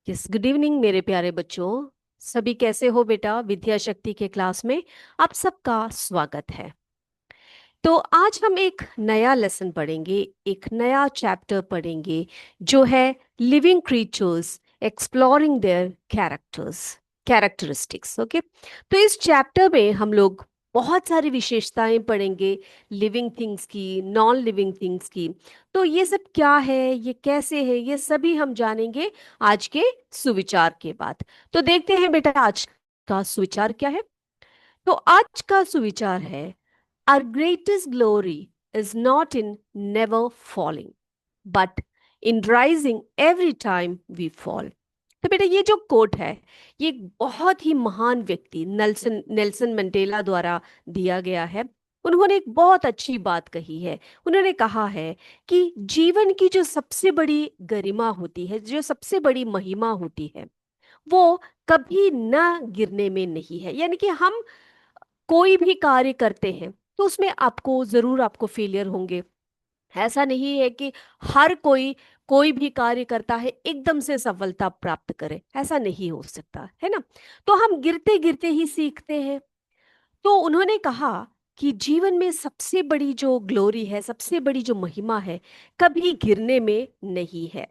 Yes, good evening मेरे प्यारे बच्चों। सभी कैसे हो बेटा? विद्या शक्ति के क्लास में आप सबका स्वागत है। तो आज हम एक नया लेसन पढ़ेंगे, एक नया चैप्टर पढ़ेंगे जो है living creatures exploring there characteristics. Okay, तो इस चैप्टर में हम लोग बहुत सारी विशेषताएं पढ़ेंगे, लिविंग थिंग्स की, नॉन लिविंग थिंग्स की। तो ये सब क्या है, ये कैसे है, ये सभी हम जानेंगे आज के सुविचार के बाद। तो देखते हैं बेटा आज का सुविचार क्या है। तो आज का सुविचार है, Our greatest glory is not in never falling, but in rising every time we fall. तो बेटा ये जो कोट है, ये एक बहुत ही महान व्यक्ति नेल्सन नेल्सन मंडेला द्वारा दिया गया है। उन्होंने एक बहुत अच्छी बात कही है। उन्होंने कहा है कि जीवन की जो सबसे बड़ी गरिमा होती है, जो सबसे बड़ी महिमा होती है, वो कभी ना गिरने में नहीं है। यानी कि हम कोई भी कार्य करते हैं तो उसमें आपको जरूर आपको फेलियर होंगे। ऐसा नहीं है कि हर कोई कोई भी कार्य करता है एकदम से सफलता प्राप्त करे, ऐसा नहीं हो सकता है ना। तो हम गिरते गिरते ही सीखते हैं। तो उन्होंने कहा कि जीवन में सबसे बड़ी जो ग्लोरी है, सबसे बड़ी जो महिमा है, कभी गिरने में नहीं है।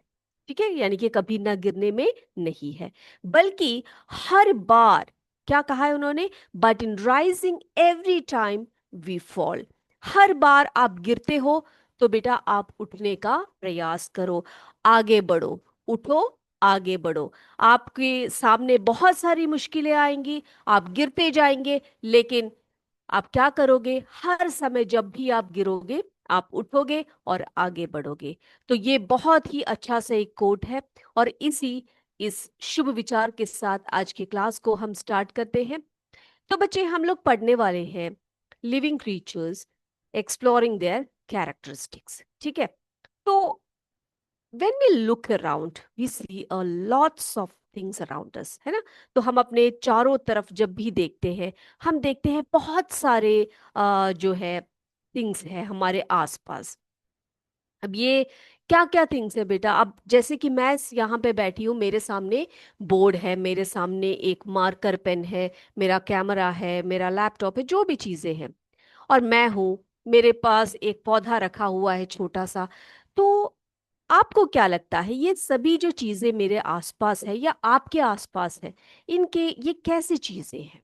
ठीक है, यानी कि कभी ना गिरने में नहीं है, बल्कि हर बार, क्या कहा है उन्होंने, but in rising every time we fall. हर बार आप गिरते हो तो बेटा आप उठने का प्रयास करो, आगे बढ़ो, उठो, आगे बढ़ो। आपके सामने बहुत सारी मुश्किलें आएंगी, आप गिरते जाएंगे, लेकिन आप क्या करोगे? हर समय जब भी आप गिरोगे, आप उठोगे और आगे बढ़ोगे। तो ये बहुत ही अच्छा सा एक कोट है। और इस शुभ विचार के साथ आज की क्लास को हम स्टार्ट करते हैं। तो बच्चे, हम लोग पढ़ने वाले हैं living creatures exploring there characteristics. ठीक है। तो when we look around we see a lots of things around us, है ना। तो हम अपने चारों तरफ जब भी देखते हैं, हम देखते हैं बहुत सारे जो है थिंग्स है हमारे आसपास। अब ये क्या क्या थिंग्स है बेटा? अब जैसे कि मैं यहाँ पे बैठी हूँ, मेरे सामने बोर्ड है, मेरे सामने एक मार्कर पेन है, मेरा कैमरा है, मेरा लैपटॉप है, जो भी चीजें हैं, और मैं हूँ, मेरे पास एक पौधा रखा हुआ है छोटा सा। तो आपको क्या लगता है, ये सभी जो चीजें मेरे आसपास है या आपके आसपास है, इनके ये कैसी चीजें हैं?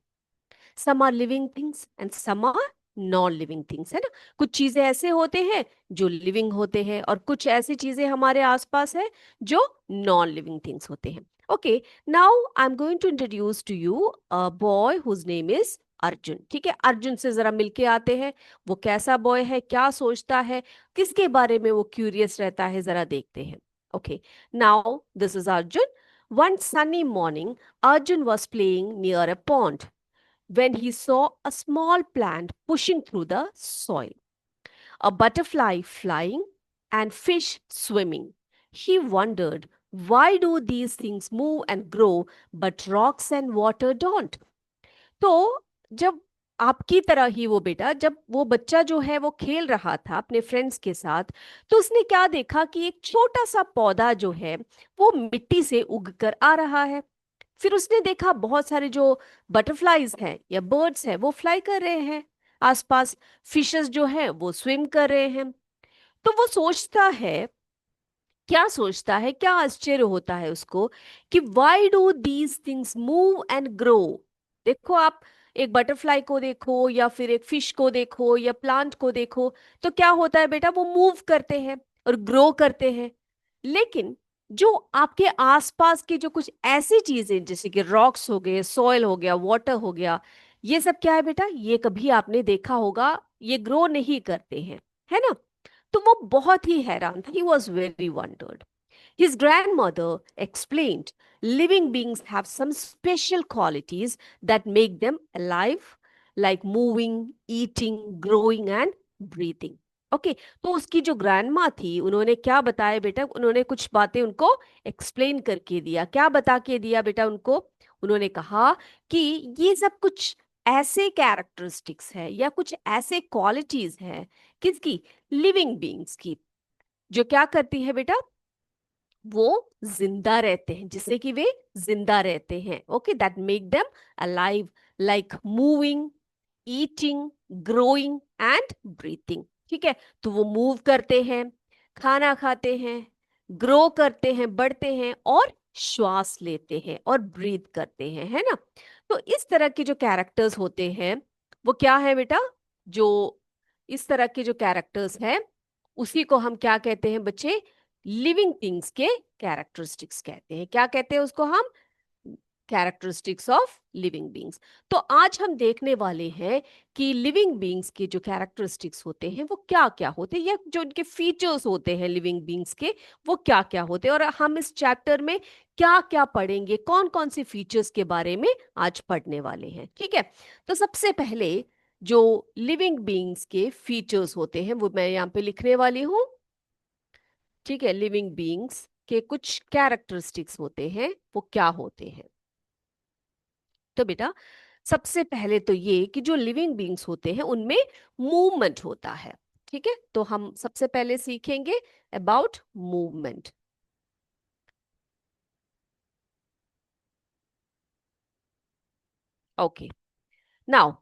Some are living things and some are non living things, है ना। कुछ चीजें ऐसे होते हैं जो लिविंग होते हैं, और कुछ ऐसी चीजें हमारे आसपास है जो नॉन लिविंग थिंग्स होते हैं। Okay, now I am going to introduce to you a boy whose name is Arjun. ठीक है, अर्जुन से जरा मिलके आते हैं। वो कैसा बॉय है, क्या सोचता है, किसके बारे में वो क्यूरियस रहता है, जरा देखते हैं। Okay, now this is Arjun. One sunny morning Arjun was playing near a pond when he saw a small plant pushing through the soil, a butterfly flying, and fish swimming. He wondered, why do these things move and grow, but rocks and water don't? तो जब आपकी तरह ही वो बेटा, जब वो बच्चा जो है वो खेल रहा था अपने फ्रेंड्स के साथ, तो उसने क्या देखा कि एक छोटा सा पौधा जो है वो मिट्टी से उग कर आ रहा है। फिर उसने देखा बहुत सारे जो बटरफ्लाईज हैं या बर्ड्स हैं वो फ्लाई कर रहे हैं आसपास, फिशेस जो हैं वो स्विम कर रहे हैं। तो वो सोचता है, क्या सोचता है, क्या आश्चर्य होता है उसको कि why do these things move and grow. देखो आप, एक बटरफ्लाई को देखो या फिर एक फिश को देखो या प्लांट को देखो, तो क्या होता है बेटा? वो मूव करते हैं और ग्रो करते हैं। लेकिन जो आपके आसपास की जो कुछ ऐसी चीजें, जैसे कि रॉक्स हो गए, सॉइल हो गया, वाटर हो गया, ये सब क्या है बेटा? ये कभी आपने देखा होगा, ये ग्रो नहीं करते हैं, है ना। तो वो बहुत ही हैरान था। He was very wondered. His grandmother explained, living beings have some special qualities that make them alive, like moving, eating, growing, and breathing. Okay, तो उसकी जो ग्रैंडमा थी, उन्होंने क्या बताया बेटा? उन्होंने कुछ बातें उनको एक्सप्लेन करके दिया। क्या बता के दिया बेटा उनको? उन्होंने कहा कि ये सब कुछ ऐसे कैरेक्टरिस्टिक्स है या कुछ ऐसे क्वालिटीज हैं, किसकी? लिविंग बीइंग्स की, जो क्या करती है बेटा? वो जिंदा रहते हैं, जिससे कि वे जिंदा रहते हैं। Okay, that make them alive, like moving, eating, growing and breathing. ठीक है, तो वो मूव करते हैं, खाना खाते हैं, ग्रो करते हैं, बढ़ते हैं, और श्वास लेते हैं और ब्रीथ करते हैं, है ना। तो इस तरह के जो कैरेक्टर्स होते हैं वो क्या है बेटा, जो इस तरह के जो कैरेक्टर्स हैं उसी को हम क्या कहते हैं बच्चे, लिविंग थिंग्स के कैरेक्टरिस्टिक्स कहते हैं। क्या कहते हैं उसको हम, कैरेक्टरिस्टिक्स ऑफ लिविंग बींग्स। तो आज हम देखने वाले हैं कि लिविंग बींग्स के जो कैरेक्टरिस्टिक्स होते हैं वो क्या क्या होते हैं, या जो उनके फीचर्स होते हैं लिविंग बींग्स के, वो क्या क्या होते हैं। और हम इस चैप्टर में क्या क्या पढ़ेंगे, कौन कौन से फीचर्स के बारे में आज पढ़ने वाले हैं। ठीक है, तो सबसे पहले जो लिविंग बींग्स के फीचर्स होते हैं वो मैं यहाँ पे लिखने वाली हूँ। ठीक है, लिविंग बींग्स के कुछ कैरेक्टरिस्टिक्स होते हैं, वो क्या होते हैं। तो बेटा सबसे पहले तो ये कि जो लिविंग बींग्स होते हैं उनमें मूवमेंट होता है। ठीक है, तो हम सबसे पहले सीखेंगे about movement. Okay, now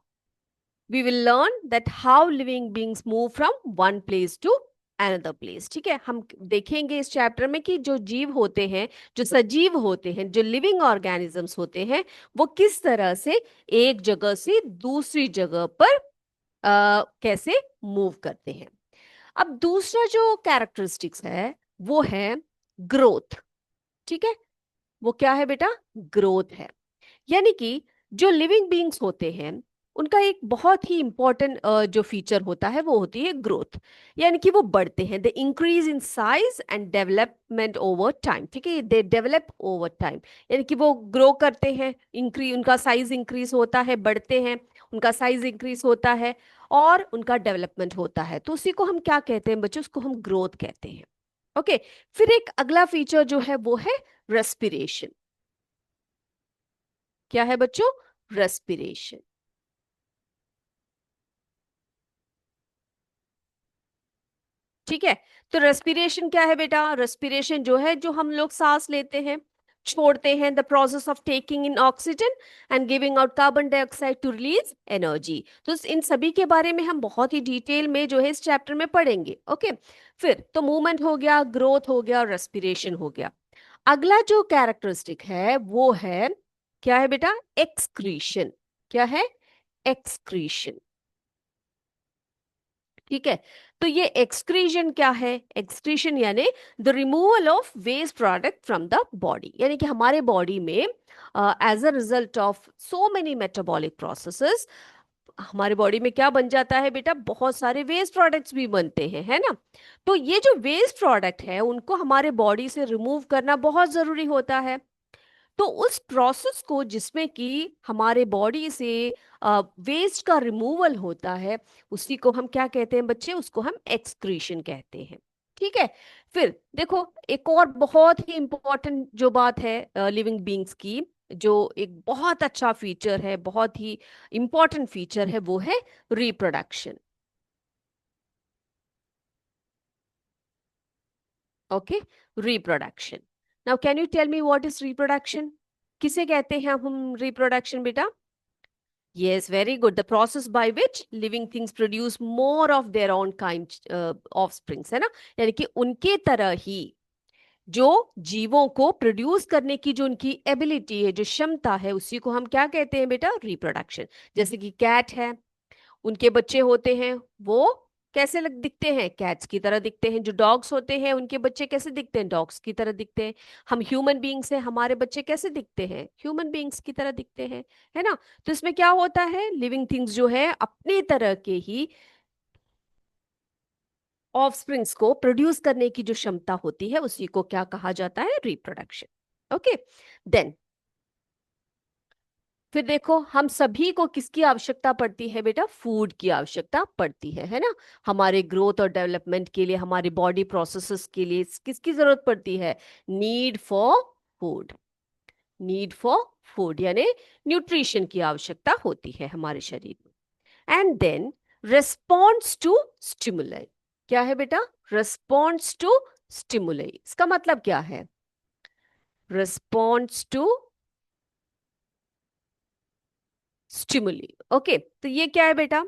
we will learn that how living beings move from one place to another place. ठीक है, हम देखेंगे इस चैप्टर में कि जो जीव होते हैं, जो सजीव होते हैं, जो लिविंग ऑर्गेनिजम्स होते हैं, वो किस तरह से एक जगह से दूसरी जगह पर कैसे मूव करते हैं। अब दूसरा जो कैरेक्टरिस्टिक्स है वो है ग्रोथ। ठीक है, वो क्या है बेटा, ग्रोथ है। यानी कि जो लिविंग बीइंग्स होते हैं उनका एक बहुत ही इंपॉर्टेंट जो फीचर होता है वो होती है ग्रोथ। यानी कि वो बढ़ते हैं, they increase in size and development over time. ठीक है, दे डेवलप ओवर टाइम, यानी कि वो ग्रो करते हैं, इंक्रीज, उनका साइज इंक्रीज होता है, बढ़ते हैं, उनका साइज इंक्रीज होता है और उनका डेवलपमेंट होता है। तो उसी को हम क्या कहते हैं बच्चों, उसको हम ग्रोथ कहते हैं। ओके, फिर एक अगला फीचर जो है वो है रेस्पिरेशन। क्या है बच्चों, रेस्पिरेशन। ठीक है, तो रेस्पिरेशन क्या है बेटा, रेस्पिरेशन जो है, जो हम लोग सांस लेते हैं, छोड़ते हैं, the process of taking in oxygen and giving out carbon dioxide to release energy. तो इन सभी के बारे में हम बहुत ही डिटेल में जो है इस चैप्टर में पढ़ेंगे। ओके, फिर तो मूवमेंट हो गया, ग्रोथ हो गया और रेस्पिरेशन हो गया। अगला जो कैरेक्टरिस्टिक है वो है, क्या है बेटा, एक्सक्रीशन। क्या है, एक्सक्रीशन। ठीक है, तो ये एक्सक्रीशन क्या है, एक्सक्रीशन यानी the removal of waste product from the body. यानी कि हमारे बॉडी में as a result of so many metabolic processes हमारे बॉडी में क्या बन जाता है बेटा, बहुत सारे वेस्ट प्रोडक्ट्स भी बनते हैं, है ना। तो ये जो वेस्ट प्रोडक्ट है उनको हमारे बॉडी से रिमूव करना बहुत जरूरी होता है। तो उस प्रोसेस को जिसमें कि हमारे बॉडी से वेस्ट का रिमूवल होता है, उसी को हम क्या कहते हैं बच्चे, उसको हम एक्सक्रीशन कहते हैं। ठीक है, फिर देखो एक और बहुत ही इंपॉर्टेंट जो बात है लिविंग बींग्स की, जो एक बहुत अच्छा फीचर है, बहुत ही इंपॉर्टेंट फीचर है, वो है reproduction. Okay, reproduction. Now can you tell me what is reproduction, किसे कहते हैं हम रिप्रोडक्शन बेटा। Yes, very good. The process by which living things produce more of their own kind offsprings, है ना। यानी कि उनके तरह ही जो जीवों को प्रोड्यूस करने की जो उनकी एबिलिटी है, जो क्षमता है, उसी को हम क्या कहते हैं बेटा, रिप्रोडक्शन। जैसे कि कैट है, उनके बच्चे होते हैं, वो कैसे लग दिखते हैं, कैट्स की तरह दिखते हैं। जो डॉग्स होते हैं उनके बच्चे कैसे दिखते हैं, डॉग्स की तरह दिखते हैं। हम ह्यूमन बीइंग्स हैं, हमारे बच्चे कैसे दिखते हैं, ह्यूमन बीइंग्स की तरह दिखते हैं, है ना। तो इसमें क्या होता है, लिविंग थिंग्स जो है अपने तरह के ही ऑफस्प्रिंग्स को प्रोड्यूस करने की जो क्षमता होती है उसी को क्या कहा जाता है, रिप्रोडक्शन। ओके, देन फिर देखो हम सभी को किसकी आवश्यकता पड़ती है बेटा, फूड की आवश्यकता पड़ती है ना। हमारे ग्रोथ और डेवलपमेंट के लिए, हमारे बॉडी प्रोसेसेस के लिए किसकी जरूरत पड़ती है, need for food. Need for food यानी न्यूट्रिशन की आवश्यकता होती है हमारे शरीर में। And then response to stimuli. क्या है बेटा, रेस्पॉन्स टू स्टिमुलाई, इसका मतलब क्या है, रिस्पॉन्ड्स टू स्टिमुली। ओके, तो ये क्या है बेटा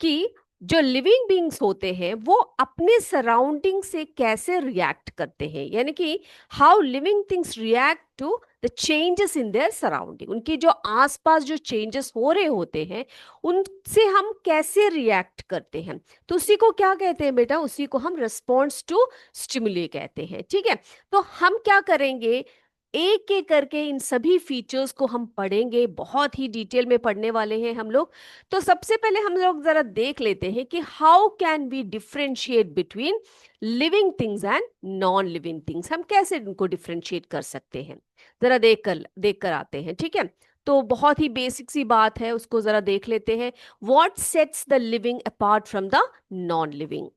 कि जो लिविंग बींग्स होते हैं वो अपने सराउंडिंग से कैसे रिएक्ट करते हैं, यानी कि how living things react to the changes in their surrounding. उनके जो आसपास जो चेंजेस हो रहे होते हैं उनसे हम कैसे रिएक्ट करते हैं, तो उसी को क्या कहते हैं बेटा, उसी को हम रिस्पॉन्स टू स्टिमुली कहते हैं। ठीक है, तो हम क्या करेंगे, एक एक करके इन सभी फीचर्स को हम पढ़ेंगे, बहुत ही डिटेल में पढ़ने वाले हैं हम लोग। तो सबसे पहले हम लोग जरा देख लेते हैं कि how can we differentiate between living things and non living things, हम कैसे इनको डिफरेंशिएट कर सकते हैं। जरा देख कर आते हैं। ठीक है, तो बहुत ही बेसिक सी बात है, उसको जरा देख लेते हैं। What sets the living apart from the non living.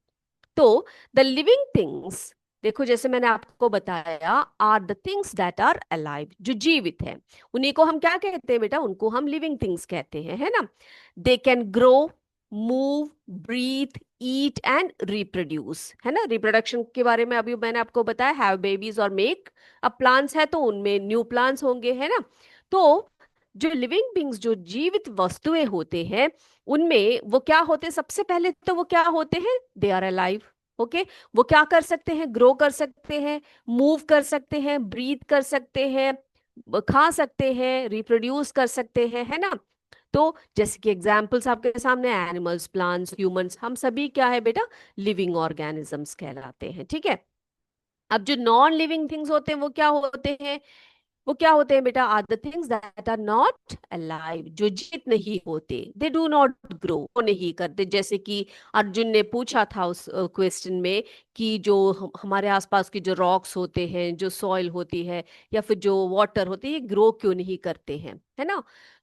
तो द लिविंग थिंग्स, देखो जैसे मैंने आपको बताया, are the things that are alive, जो जीवित है उन्हीं को हम क्या कहते हैं बेटा, उनको हम लिविंग थिंग्स कहते हैं, है ना। They can grow, move, breathe, eat and reproduce, है ना। रिप्रोडक्शन के बारे में अभी मैंने आपको बताया, हैव बेबीज और मेक अब प्लांट्स है तो उनमें न्यू प्लांट्स होंगे, है ना। तो जो लिविंग बींग्स, जो जीवित वस्तुएं होते हैं, उनमें वो क्या होते हैं, सबसे पहले तो वो क्या होते हैं, दे आर अलाइव। ओके, वो क्या कर सकते हैं, ग्रो कर सकते हैं, मूव कर सकते हैं, ब्रीथ कर सकते हैं, खा सकते हैं, रिप्रोड्यूस कर सकते हैं, है ना। तो जैसे कि एग्जाम्पल्स आपके सामने, एनिमल्स, प्लांट्स, ह्यूमंस, हम सभी क्या है बेटा, लिविंग ऑर्गेनिजम्स कहलाते हैं। ठीक है, अब जो नॉन लिविंग थिंग्स होते हैं वो क्या होते हैं, वो क्या होते हैं बेटा, are the things that are not alive, जो जीवित नहीं होते, दे डू नॉट ग्रो, वो नहीं करते। जैसे कि अर्जुन ने पूछा था उस क्वेश्चन में कि जो हमारे आसपास के जो रॉक्स होते हैं, जो सॉइल होती है या फिर जो वाटर होते हैं, ये ग्रो क्यों नहीं करते हैं, है ना।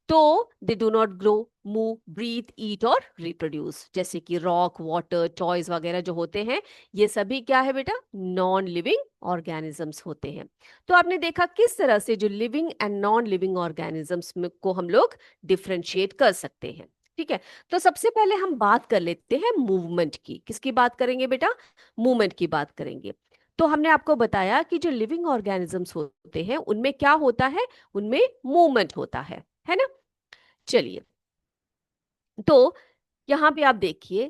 तो they do not grow, move, breathe, eat और रिप्रोड्यूस, जैसे कि रॉक, वाटर, टॉयज वगैरह जो होते हैं, ये सभी क्या है बेटा, नॉन लिविंग ऑर्गेनिजम्स होते हैं। तो आपने देखा किस तरह से जो living and non living organisms में को हम लोग डिफरेंशिएट कर सकते हैं। ठीक है, तो सबसे पहले हम बात कर लेते हैं मूवमेंट की। किसकी बात करेंगे बेटा, मूवमेंट की बात करेंगे। तो हमने आपको बताया कि जो लिविंग ऑर्गेनिजम्स होते हैं उनमें क्या होता है, उनमें मूवमेंट होता है ना। चलिए, तो यहाँ पे आप देखिए,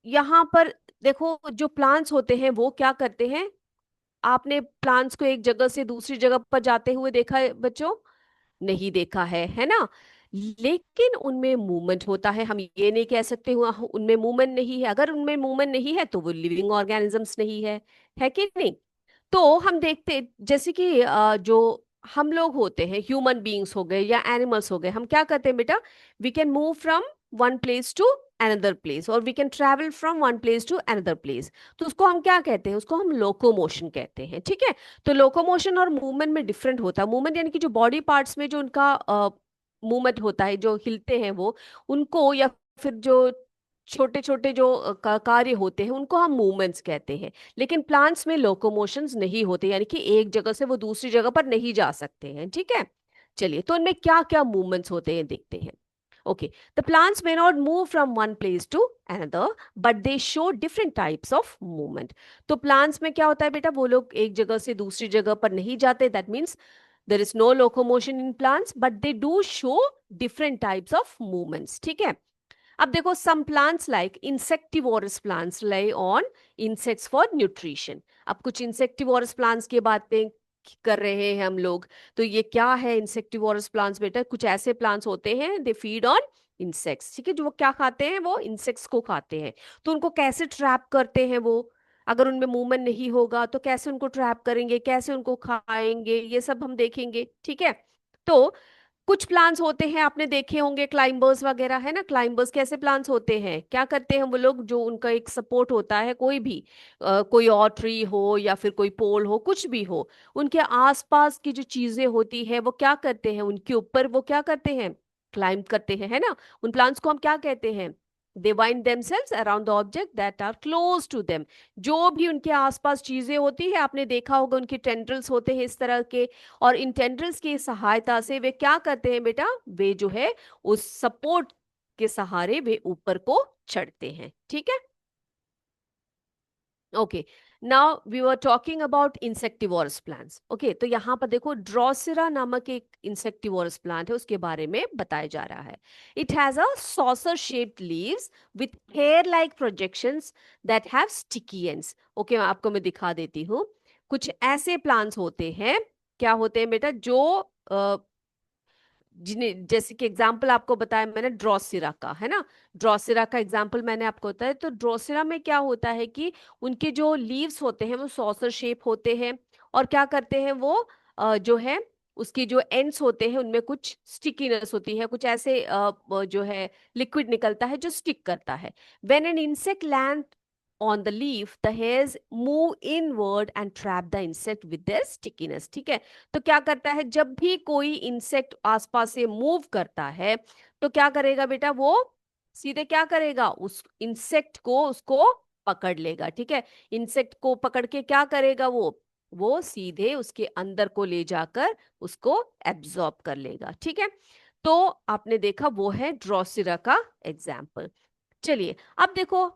यहाँ पर देखो जो प्लांट्स होते हैं वो क्या करते हैं, आपने प्लांट्स को एक जगह से दूसरी जगह पर जाते हुए देखा है बच्चों, नहीं देखा है ना। लेकिन उनमें मूवमेंट होता है, हम ये नहीं कह सकते हुआ उनमें मूवमेंट नहीं है। अगर उनमें मूवमेंट नहीं है तो वो लिविंग ऑर्गेनिजम्स नहीं है कि नहीं। तो हम देखते जैसे कि जो हम लोग होते हैं, ह्यूमन बीइंग्स हो गए या एनिमल्स हो गए, हम क्या करते हैं बेटा, we can move from one place to another place, और we can travel from one place to another place. तो उसको हम क्या कहते हैं, उसको हम लोकोमोशन कहते हैं। ठीक है, तो लोकोमोशन और मूवमेंट में डिफरेंट होता है। मूवमेंट यानी कि जो बॉडी पार्ट्स में जो उनका मूवमेंट होता है, जो हिलते हैं वो, उनको, या फिर जो छोटे छोटे जो कार्य होते हैं उनको हम मूवमेंट्स कहते हैं। लेकिन प्लांट्स में लोकोमोशंस नहीं होते, यानी कि एक जगह से वो दूसरी जगह पर नहीं जा सकते हैं। ठीक है, चलिए, तो इनमें क्या क्या मूवमेंट्स होते हैं देखते हैं। Okay, the plants may not move from one place to another, but they show different types of movement। तो प्लांट्स में क्या होता है बेटा, वो लोग एक जगह से दूसरी जगह पर नहीं जाते, that means there is no locomotion in plants, but they do show different types of movements। ठीक है, अब देखो, some plants like insectivorous plants rely on insects for nutrition। अब कुछ insectivorous plants की बातें कर रहे हैं हम लोग, तो ये क्या है insectivorous plants बेटा, कुछ ऐसे plants होते हैं, दे फीड ऑन इंसेक्ट्स। ठीक है, जो वो क्या खाते हैं, वो इंसेक्ट्स को खाते हैं। तो उनको कैसे ट्रैप करते हैं वो, अगर उनमें मूवमेंट नहीं होगा तो कैसे उनको ट्रैप करेंगे, कैसे उनको खाएंगे, ये सब हम देखेंगे। ठीक है, तो कुछ प्लांट्स होते हैं, आपने देखे होंगे क्लाइंबर्स वगैरह, है ना। क्लाइंबर्स कैसे प्लांट्स होते हैं, क्या करते हैं वो लोग, जो उनका एक सपोर्ट होता है, कोई भी कोई और ट्री हो या फिर कोई पोल हो, कुछ भी हो, उनके आसपास की जो चीजें होती है वो क्या करते हैं, उनके ऊपर वो क्या करते हैं, क्लाइंब करते हैं, है ना। उन प्लांट्स को हम क्या कहते हैं, they wind themselves around the object that are close to them. जो भी उनके आसपास चीजें होती है, आपने देखा होगा उनके टेंड्रल्स होते हैं इस तरह के, और इन टेंड्रल्स की सहायता से वे क्या करते हैं बेटा, वे जो है उस सपोर्ट के सहारे वे ऊपर को चढ़ते हैं। ठीक है, okay. Now we were talking about insectivorous plants. Okay, तो यहाँ पर देखो ड्रोसिरा नामक एक इंसेक्टिवोरस प्लांट है, उसके बारे में बताया जा रहा है। It has a saucer shaped leaves with hair like projections that have sticky ends. Okay, आपको मैं दिखा देती हूँ। कुछ ऐसे प्लांट्स होते हैं, क्या होते हैं बेटा, जो जिन्हें, जैसे कि एग्जाम्पल आपको बताया मैंने ड्रोसिरा का, है ना। ड्रोसिरा का एग्जाम्पल मैंने आपको बताया। तो ड्रोसिरा में क्या होता है कि उनके जो लीव्स होते हैं वो सॉसर शेप होते हैं, और क्या करते हैं वो, जो है उसकी जो एंड्स होते हैं उनमें कुछ स्टिकीनेस होती है, कुछ ऐसे जो है लिक्विड निकलता है जो स्टिक करता है। When an insect land on the leaf the hairs move inward and trap the insect with their stickiness। ठीक है, तो क्या करता है, जब भी कोई इंसेक्ट आसपास से मूव करता है तो क्या करेगा बेटा, वो सीधे क्या करेगा, उस इंसेक्ट को उसको पकड़ लेगा। ठीक है, इंसेक्ट को पकड़ के क्या करेगा, वो सीधे उसके अंदर को ले जाकर उसको एब्जॉर्ब कर लेगा। ठीक है, तो आपने देखा वो है ड्रोसिरा का एग्जाम्पल। चलिए अब देखो,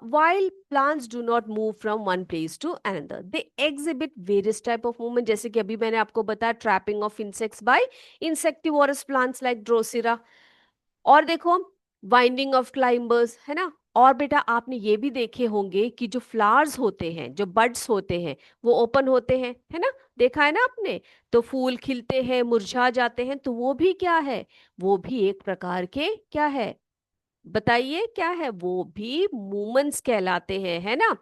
while plants do not move from one place to another, they exhibit various type of movement, जैसे कि अभी मैंने आपको बताया trapping of insects by insectivorous plants like Drosera. और देखो वाइंडिंग ऑफ क्लाइंबर्स, है ना। और बेटा आपने ये भी देखे होंगे कि जो फ्लावर्स होते हैं, जो बड्स होते हैं, वो ओपन होते हैं, है ना। देखा है ना आपने, तो फूल खिलते हैं, मुरझा जाते हैं, तो वो भी क्या है, वो भी एक प्रकार के क्या है, बताइए क्या है, वो भी मूमेंट्स कहलाते हैं, है ना।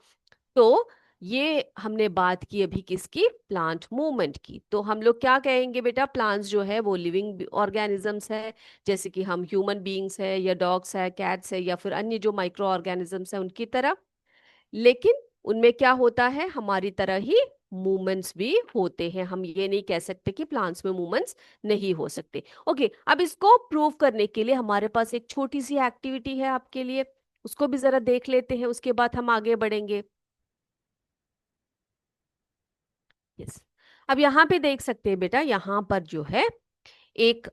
तो ये हमने बात की अभी किसकी, प्लांट मूवमेंट की। तो हम लोग क्या कहेंगे बेटा, प्लांट्स जो है वो लिविंग ऑर्गेनिजम्स है, जैसे कि हम ह्यूमन बीइंग्स है या डॉग्स है, कैट्स है, या फिर अन्य जो माइक्रो ऑर्गेनिजम्स है उनकी तरह। लेकिन उनमें क्या होता है, हमारी तरह ही मूवमेंट्स भी होते हैं। हम ये नहीं कह सकते कि प्लांट्स में मूवमेंट्स नहीं हो सकते। ओके, अब इसको प्रूव करने के लिए हमारे पास एक छोटी सी एक्टिविटी है आपके लिए, उसको भी जरा देख लेते हैं, उसके बाद हम आगे बढ़ेंगे। यस, अब यहाँ पे देख सकते हैं बेटा, यहाँ पर जो है एक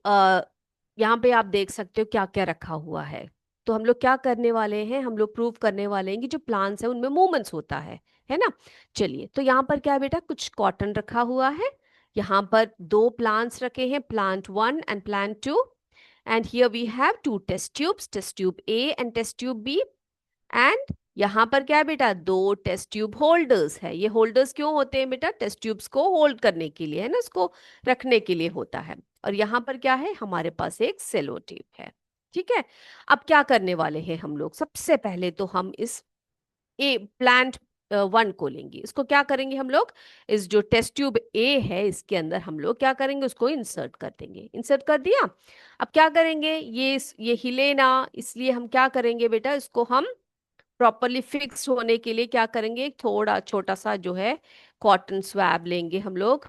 यहाँ पे आप देख सकते हो क्या क्या रखा हुआ है। तो हम लोग क्या करने वाले हैं, हम लोग प्रूव करने वाले हैं कि जो प्लांट्स है उनमें मूवमेंट्स होता है ना। चलिए, तो यहाँ पर क्या है बेटा, कुछ कॉटन रखा हुआ है, यहाँ पर दो प्लांट्स रखे हैं, plant one and plant two, and here we have two test tube A and test tube B. And यहाँ पर क्या है बेटा, दो टेस्ट ट्यूब होल्डर्स है। ये होल्डर्स क्यों होते हैं बेटा, टेस्ट ट्यूब्स को होल्ड करने के लिए, है ना, इसको रखने के लिए होता है। और यहाँ पर क्या है, हमारे पास एक सेलो टेप है। ठीक है, अब क्या करने वाले हैं हम लोग, सबसे पहले तो हम इस ए प्लांट वन को लेंगे, इसको क्या करेंगे हम लोग, इस जो टेस्ट ट्यूब ए है इसके अंदर हम लोग क्या करेंगे, उसको इंसर्ट कर देंगे। इंसर्ट कर दिया, अब क्या करेंगे, ये हिले ना, इसलिए हम क्या करेंगे बेटा, इसको हम प्रॉपरली फिक्स होने के लिए क्या करेंगे, एक थोड़ा छोटा सा जो है कॉटन स्वैब लेंगे हम लोग।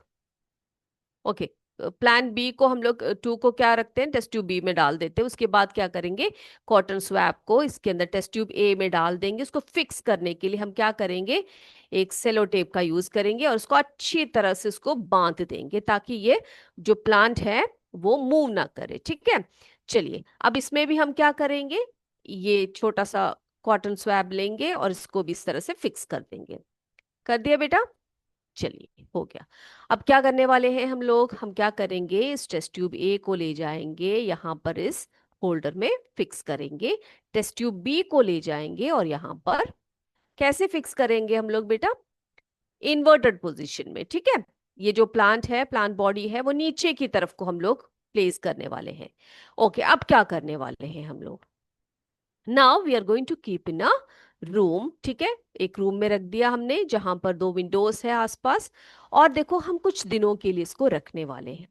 ओके, प्लान बी को हम लोग टू को क्या रखते हैं, टेस्ट ट्यूब बी में डाल देते हैं। उसके बाद क्या करेंगे, कॉटन स्वैब को इसके अंदर टेस्ट ट्यूब ए में डाल देंगे। उसको फिक्स करने के लिए हम क्या करेंगे, एक सेलो टेप का यूज करेंगे और उसको अच्छी तरह से उसको बांध देंगे, ताकि ये जो प्लांट है वो मूव ना करे। ठीक है, चलिए अब इसमें भी हम क्या करेंगे, ये छोटा सा कॉटन स्वैब लेंगे और इसको भी इस तरह से फिक्स कर देंगे। कर दिया बेटा, चलिए हो गया। अब क्या करने वाले हैं हम लोग, हम क्या करेंगे, इस टेस्ट ट्यूब ए को ले जाएंगे, यहाँ पर इस होल्डर में फिक्स करेंगे। टेस्ट ट्यूब बी को ले जाएंगे और यहाँ पर कैसे फिक्स करेंगे हम लोग बेटा, इन्वर्टेड पोजीशन में। ठीक है, ये जो प्लांट है, प्लांट बॉडी है, वो नीचे की तरफ को हम लोग प्लेस करने वाले हैं। ओके, अब क्या करने वाले हैं हम लोग, now we are going to keep in a room. ठीक है, एक रूम में रख दिया हमने, जहां पर दो विंडोज है आसपास। और देखो हम कुछ दिनों के लिए इसको रखने वाले हैं।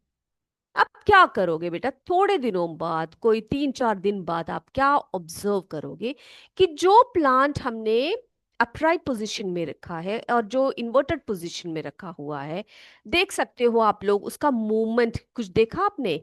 अब क्या करोगे बेटा, थोड़े दिनों बाद, कोई 3-4 दिन बाद, आप क्या ऑब्जर्व करोगे कि जो प्लांट हमने अपराइट पोजीशन में रखा है और जो इन्वर्टेड पोजीशन में रखा हुआ है, देख सकते हो आप लोग उसका मूवमेंट, कुछ देखा आपने,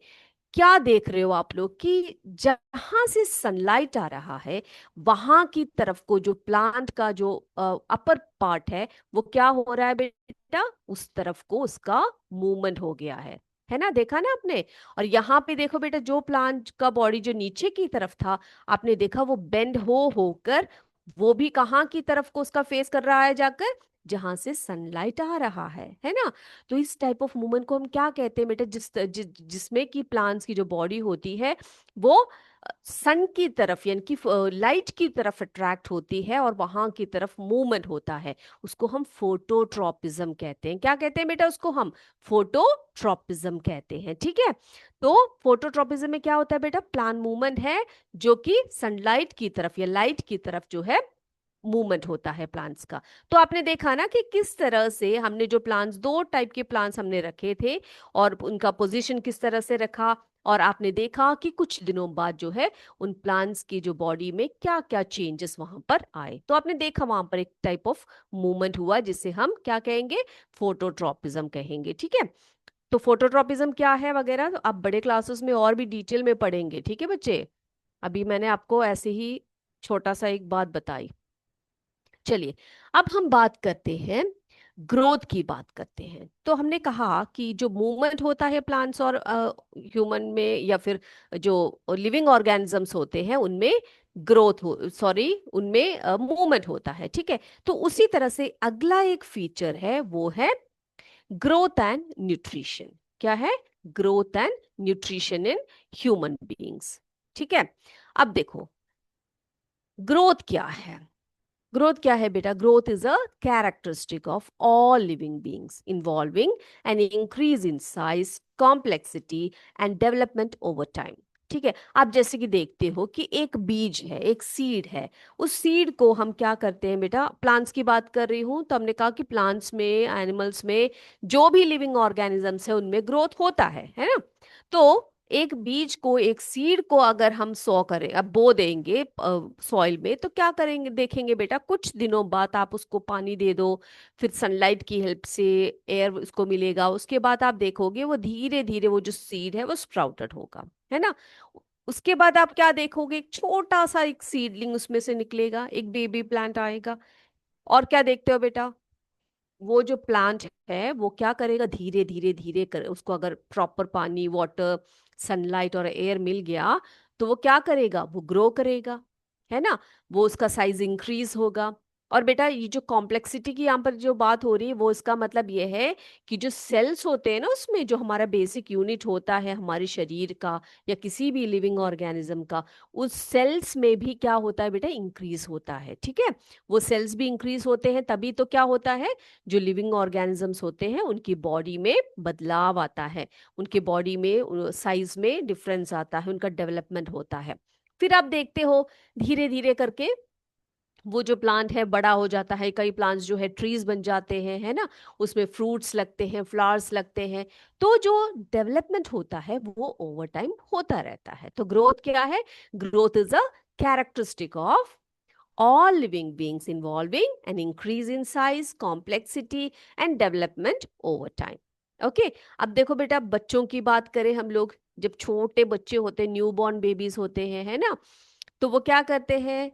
क्या देख रहे हो आप लोग कि जहां से सनलाइट आ रहा है वहां की तरफ को जो प्लांट का जो अपर पार्ट है वो क्या हो रहा है बेटा, उस तरफ को उसका मूवमेंट हो गया है ना, देखा ना आपने। और यहाँ पे देखो बेटा, जो प्लांट का बॉडी जो नीचे की तरफ था, आपने देखा वो बेंड हो होकर वो भी कहाँ की तरफ को उसका फेस कर रहा है जाकर, जहां से सनलाइट आ रहा है ना। तो इस टाइप ऑफ मूवमेंट को हम क्या कहते हैं बेटा, जिसमें कि प्लांट्स की जो बॉडी होती है वो सन की तरफ यानी कि लाइट की तरफ अट्रैक्ट होती है और वहां की तरफ मूवमेंट होता है। उसको हम फोटोट्रॉपिज्म कहते हैं। क्या कहते हैं बेटा उसको हम? फोटोट्रॉपिज्म कहते हैं, ठीक है। तो फोटोट्रॉपिज्म में क्या होता है बेटा? प्लांट मूवमेंट है जो कि सनलाइट की तरफ या लाइट की तरफ जो है मूवमेंट होता है प्लांट्स का। तो आपने देखा ना कि किस तरह से हमने जो प्लांट्स, दो टाइप के प्लांट्स हमने रखे थे और उनका पोजीशन किस तरह से रखा, और आपने देखा कि कुछ दिनों बाद जो है उन प्लांट्स की जो बॉडी में क्या क्या चेंजेस वहां पर आए। तो आपने देखा वहां पर एक टाइप ऑफ मूवमेंट हुआ जिसे हम क्या कहेंगे? फोटोट्रॉपिज्म कहेंगे, ठीक है। तो फोटोट्रॉपिज्म क्या है वगैरह तो आप बड़े क्लासेस में और भी डिटेल में पढ़ेंगे, ठीक है बच्चे। अभी मैंने आपको ऐसे ही छोटा सा एक बात बताई। चलिए, अब हम बात करते हैं, ग्रोथ की बात करते हैं। तो हमने कहा कि जो मूवमेंट होता है प्लांट्स और ह्यूमन में या फिर जो लिविंग ऑर्गेनिजम्स होते हैं उनमें ग्रोथ हो, सॉरी, उनमें मूवमेंट होता है, ठीक है। तो उसी तरह से अगला एक फीचर है वो है ग्रोथ एंड न्यूट्रिशन। क्या है? Growth and nutrition in human beings, ठीक है। अब देखो, ग्रोथ क्या है? ग्रोथ क्या है बेटा? Growth is a characteristic of all living beings involving an increase in size, complexity and development over time, ठीक है। आप जैसे कि देखते हो कि एक बीज है, एक सीड है। उस सीड को हम क्या करते हैं बेटा? प्लांट्स की बात कर रही हूं तो हमने कहा कि प्लांट्स में, एनिमल्स में, जो भी लिविंग ऑर्गेनिजम्स है उनमें ग्रोथ होता है ना। तो एक बीज को, एक सीड को अगर हम सो करें, अब बो देंगे सॉइल में, तो क्या करेंगे? देखेंगे बेटा कुछ दिनों बाद आप उसको पानी दे दो, फिर सनलाइट की हेल्प से एयर उसको मिलेगा, उसके बाद आप देखोगे वो धीरे धीरे वो जो सीड है वो स्प्राउटेड होगा, है ना। उसके बाद आप क्या देखोगे? एक छोटा सा एक सीडलिंग उसमें से निकलेगा, एक बेबी प्लांट आएगा। और क्या देखते हो बेटा? वो जो प्लांट है वो क्या करेगा? धीरे धीरे धीरे कर, उसको अगर प्रॉपर पानी, वाटर, सनलाइट और एयर मिल गया तो वो क्या करेगा? वो ग्रो करेगा, है ना। वो उसका साइज इंक्रीज होगा। और बेटा ये जो कॉम्प्लेक्सिटी की यहाँ पर जो बात हो रही है वो इसका मतलब ये है कि जो सेल्स होते हैं ना उसमें, जो हमारा बेसिक यूनिट होता है हमारे शरीर का या किसी भी लिविंग ऑर्गेनिज्म का, उस सेल्स में भी क्या होता है बेटा? इंक्रीज होता है, ठीक है। वो सेल्स भी इंक्रीज होते हैं तभी तो क्या होता है? जो लिविंग ऑर्गेनिजम्स होते हैं उनकी बॉडी में बदलाव आता है, उनके बॉडी में साइज में डिफरेंस आता है, उनका डेवलपमेंट होता है। फिर आप देखते हो धीरे धीरे करके वो जो प्लांट है बड़ा हो जाता है, कई प्लांट्स जो है ट्रीज बन जाते हैं, है ना। उसमें फ्रूट्स लगते हैं, फ्लावर्स लगते हैं। तो जो डेवलपमेंट होता है वो ओवर टाइम होता रहता है। तो ग्रोथ क्या है? Growth is a characteristic of all living beings involving an increase in size, complexity and development over time. Okay, अब देखो बेटा बच्चों की बात करें हम लोग, जब छोटे बच्चे होते हैं, न्यू बॉर्न बेबीज होते हैं, है ना। तो वो क्या करते हैं?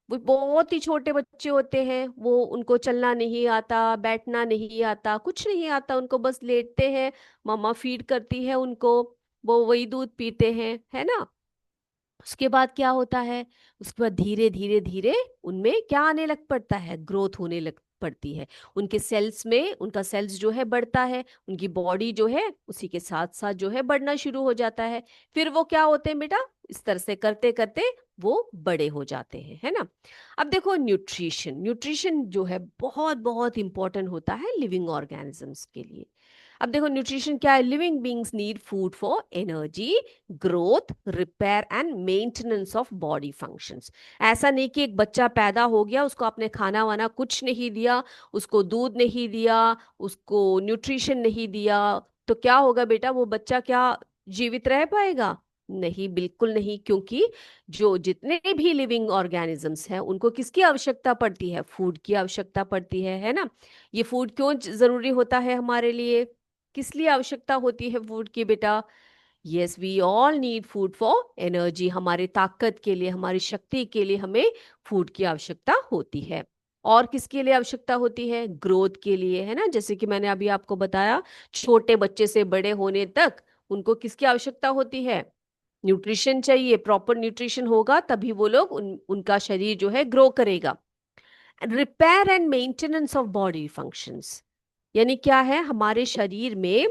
वो बहुत ही छोटे बच्चे होते हैं, वो उनको चलना नहीं आता, बैठना नहीं आता, कुछ नहीं आता उनको, बस लेटते हैं, मम्मा फीड करती है उनको, वो वही दूध पीते हैं, है ना। उसके बाद क्या होता है? उसके बाद धीरे धीरे धीरे उनमें क्या आने लग पड़ता है? ग्रोथ होने लग पड़ती है। उनके सेल्स में, उनका सेल्स जो है बढ़ता है, उनकी बॉडी जो है उसी के साथ साथ जो है बढ़ना शुरू हो जाता है। फिर वो क्या होते हैं बेटा? इस तरह से करते करते वो बड़े हो जाते हैं, है ना। अब देखो न्यूट्रिशन, न्यूट्रिशन जो है बहुत बहुत इंपॉर्टेंट होता है लिविंग ऑर्गेनिजम्स के लिए। अब देखो न्यूट्रिशन क्या है? Living beings need food for energy, growth, repair and maintenance of body functions. ऐसा नहीं कि एक बच्चा पैदा हो गया, उसको आपने खाना वाना कुछ नहीं दिया, उसको दूध नहीं दिया, उसको न्यूट्रिशन नहीं दिया, तो क्या होगा बेटा? वो बच्चा क्या जीवित रह पाएगा? नहीं, बिल्कुल नहीं। क्योंकि जो जितने भी लिविंग ऑर्गेनिजम्स हैं उनको किसकी आवश्यकता पड़ती है? फूड की आवश्यकता पड़ती है ना। ये फूड क्यों जरूरी होता है हमारे लिए? किस लिए आवश्यकता होती है फूड की बेटा? Yes, we all need food for energy. हमारे ताकत के लिए, हमारी शक्ति के लिए हमें फूड की आवश्यकता होती है। और किसके लिए आवश्यकता होती है? ग्रोथ के लिए, है ना। जैसे कि मैंने अभी आपको बताया, छोटे बच्चे से बड़े होने तक उनको किसकी आवश्यकता होती है? न्यूट्रिशन चाहिए। प्रॉपर न्यूट्रिशन होगा तभी वो लोग उनका शरीर जो है ग्रो करेगा। Repair and maintenance of body functions, यानी क्या है, हमारे शरीर में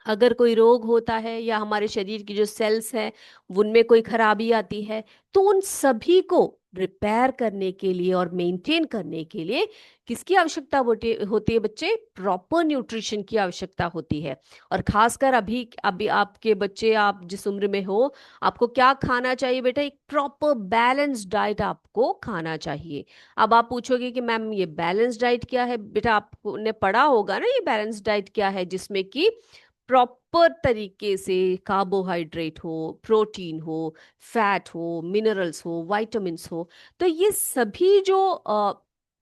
अगर कोई रोग होता है या हमारे शरीर की जो सेल्स है उनमें कोई खराबी आती है, तो उन सभी को रिपेयर करने के लिए और मेंटेन करने के लिए किसकी आवश्यकता होती होती है बच्चे? प्रॉपर न्यूट्रिशन की आवश्यकता होती है। और खासकर अभी अभी आपके बच्चे, आप जिस उम्र में हो, आपको क्या खाना चाहिए बेटा? एक प्रॉपर बैलेंस डाइट आपको खाना चाहिए। अब आप पूछोगे कि मैम ये बैलेंस डाइट क्या है? बेटा आपने पढ़ा होगा ना ये बैलेंस डाइट क्या है, जिसमें कि प्रॉपर तरीके से कार्बोहाइड्रेट हो, प्रोटीन हो, फैट हो, मिनरल्स हो, विटामिन्स हो। तो ये सभी जो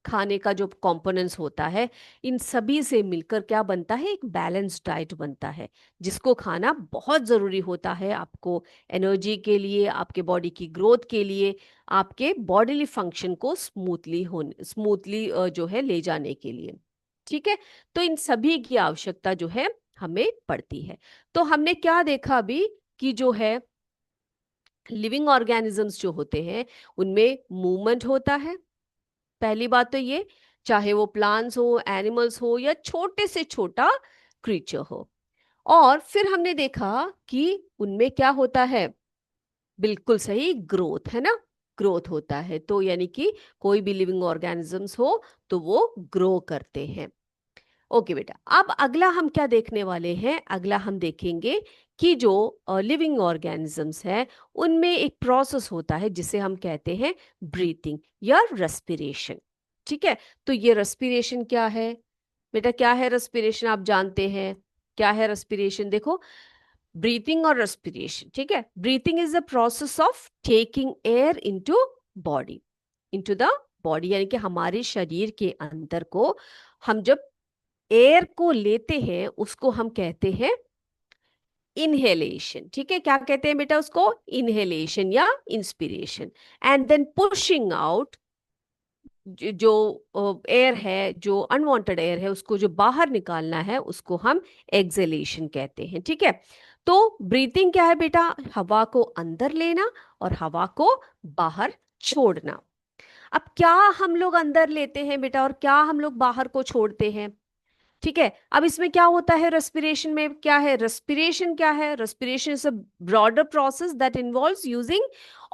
खाने का जो कंपोनेंट्स होता है, इन सभी से मिलकर क्या बनता है? एक बैलेंस डाइट बनता है, जिसको खाना बहुत ज़रूरी होता है आपको एनर्जी के लिए, आपके बॉडी की ग्रोथ के लिए, आपके बॉडीली फंक्शन को स्मूथली जो है ले जाने के लिए। ठीक है, तो इन सभी की आवश्यकता जो है हमें पड़ती है। तो हमने क्या देखा अभी कि जो है लिविंग ऑर्गेनिजम्स जो होते हैं उनमें मूवमेंट होता है। पहली बात तो ये, चाहे वो प्लांट्स हो, एनिमल्स हो, या छोटे से छोटा क्रीचर हो। और फिर हमने देखा कि उनमें क्या होता है? बिल्कुल सही, ग्रोथ, है ना? ग्रोथ होता है। तो यानी कि कोई भी लिविंग ऑर्गेनिजम्स हो तो वो ग्रो करते हैं। ओके बेटा, अब अगला हम क्या देखने वाले हैं? अगला हम देखेंगे कि जो लिविंग ऑर्गेनिजम्स है उनमें एक प्रोसेस होता है जिसे हम कहते हैं ब्रीथिंग या रेस्पिरेशन। ठीक है, तो ये रेस्पिरेशन क्या है बेटा? क्या है रेस्पिरेशन? आप जानते हैं क्या है रेस्पिरेशन? देखो, ब्रीथिंग और रेस्पिरेशन, ठीक है, breathing is the process of taking air into the body, यानी कि हमारे शरीर के अंदर को हम जब एयर को लेते हैं उसको हम कहते हैं इनहेलेशन। ठीक है, क्या कहते हैं बेटा उसको? इनहेलेशन या inspiration. And then pushing out, जो एयर है, जो अनवांटेड एयर है, उसको जो बाहर निकालना है उसको हम एक्सेलेशन कहते हैं। ठीक है, तो ब्रीथिंग क्या है बेटा? हवा को अंदर लेना और हवा को बाहर छोड़ना। अब क्या हम लोग अंदर लेते हैं बेटा और क्या हम लोग बाहर को छोड़ते हैं? ठीक है, अब इसमें क्या होता है? रेस्पिरेशन में क्या है? रेस्पिरेशन क्या है? Respiration is a broader process that involves using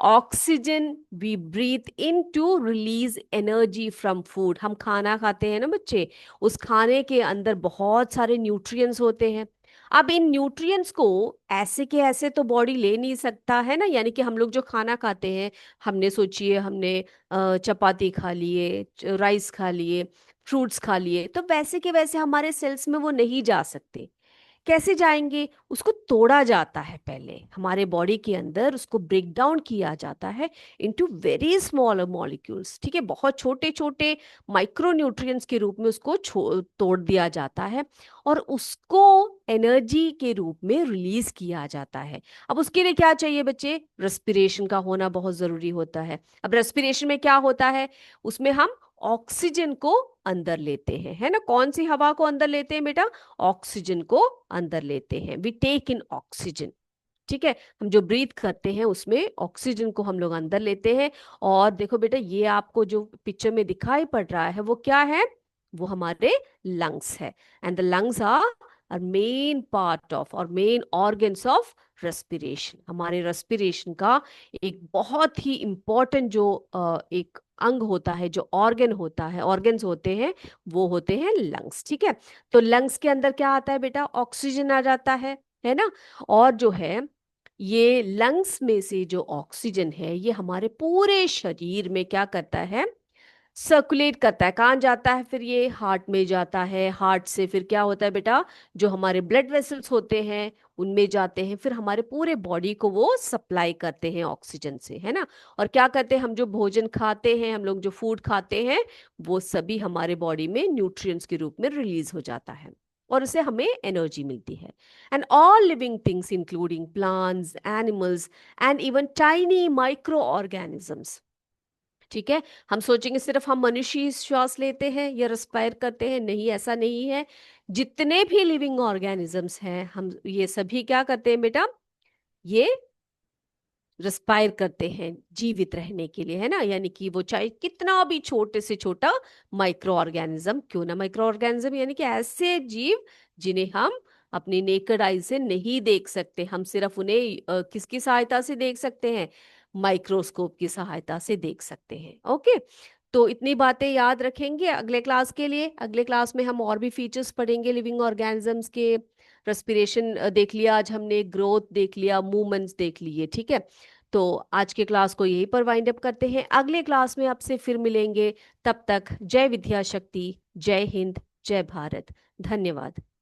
oxygen we breathe in to release energy from food. हम खाना खाते हैं ना बच्चे, उस खाने के अंदर बहुत सारे न्यूट्रिएंट्स होते हैं। अब इन न्यूट्रिएंट्स को ऐसे के ऐसे तो बॉडी ले नहीं सकता है ना, यानी कि हम लोग जो खाना खाते हैं, हमने सोचिए हमने चपाती खा लिए, राइस खा लिए, फ्रूट्स खा लिए, तो वैसे के वैसे हमारे सेल्स में वो नहीं जा सकते। कैसे जाएंगे? उसको तोड़ा जाता है पहले हमारे बॉडी के अंदर, उसको ब्रेक डाउन किया जाता है इनटू वेरी स्मॉल मॉलिक्यूल्स। ठीक है, बहुत छोटे छोटे माइक्रो न्यूट्रिएंट्स के रूप में उसको तोड़ दिया जाता है और उसको एनर्जी के रूप में रिलीज किया जाता है। अब उसके लिए क्या चाहिए बच्चे? रेस्पिरेशन का होना बहुत जरूरी होता है। अब रेस्पिरेशन में क्या होता है? उसमें हम ऑक्सीजन को अंदर लेते हैं, है ना? कौन सी हवा को अंदर लेते हैं बेटा? ऑक्सीजन को अंदर लेते हैं। We take in oxygen. ठीक है, हम जो ब्रीथ करते हैं उसमें ऑक्सीजन को हम लोग अंदर लेते हैं। और देखो बेटा, ये आपको जो पिक्चर में दिखाई पड़ रहा है वो क्या है? वो हमारे लंग्स है। And the lungs are main part of or main organs of respiration. हमारे रेस्पिरेशन का एक बहुत ही इंपॉर्टेंट जो एक अंग होता है, जो ऑर्गन होता है, ऑर्गन्स होते हैं, वो होते हैं लंग्स। ठीक है, तो लंग्स के अंदर क्या आता है बेटा? ऑक्सीजन आ जाता है ना? और जो है ये लंग्स में से जो ऑक्सीजन है ये हमारे पूरे शरीर में क्या करता है? सर्कुलेट करता है। कहाँ जाता है फिर? ये हार्ट में जाता है। हार्ट से फिर क्या होता है बेटा? जो हमारे ब्लड वेसल्स होते हैं उनमें जाते हैं, फिर हमारे पूरे बॉडी को वो सप्लाई करते हैं ऑक्सीजन से, है ना? और क्या करते हैं? हम जो भोजन खाते हैं, हम लोग जो फूड खाते हैं, वो सभी हमारे बॉडी में न्यूट्रिएंट्स के रूप में रिलीज हो जाता है और उससे हमें एनर्जी मिलती है। And all living things including plants, animals and even tiny micro organisms. ठीक है, हम सोचेंगे सिर्फ हम मनुष्य ही श्वास लेते हैं या रेस्पायर करते हैं, नहीं, ऐसा नहीं है। जितने भी लिविंग ऑर्गेनिजम्स हैं, हम ये सभी क्या करते हैं बेटा? ये रेस्पायर करते हैं जीवित रहने के लिए, है ना, यानी कि वो चाहे कितना भी छोटे से छोटा माइक्रो ऑर्गेनिज्म क्यों ना, माइक्रो ऑर्गेनिज्म यानी कि ऐसे जीव जिन्हें हम अपनी नेकेड आई से नहीं देख सकते, हम सिर्फ उन्हें किसकी सहायता से देख सकते हैं, माइक्रोस्कोप की सहायता से देख सकते हैं। ओके, तो इतनी बातें याद रखेंगे अगले क्लास के लिए। अगले क्लास में हम और भी फीचर्स पढ़ेंगे लिविंग ऑर्गेनिजम्स के। रेस्पिरेशन देख लिया आज हमने, ग्रोथ देख लिया, मूवमेंट्स देख लिए, ठीक है। तो आज के क्लास को यहीं पर वाइंड अप करते हैं, अगले क्लास में आपसे फिर मिलेंगे। तब तक जय विद्या शक्ति, जय हिंद, जय भारत, धन्यवाद।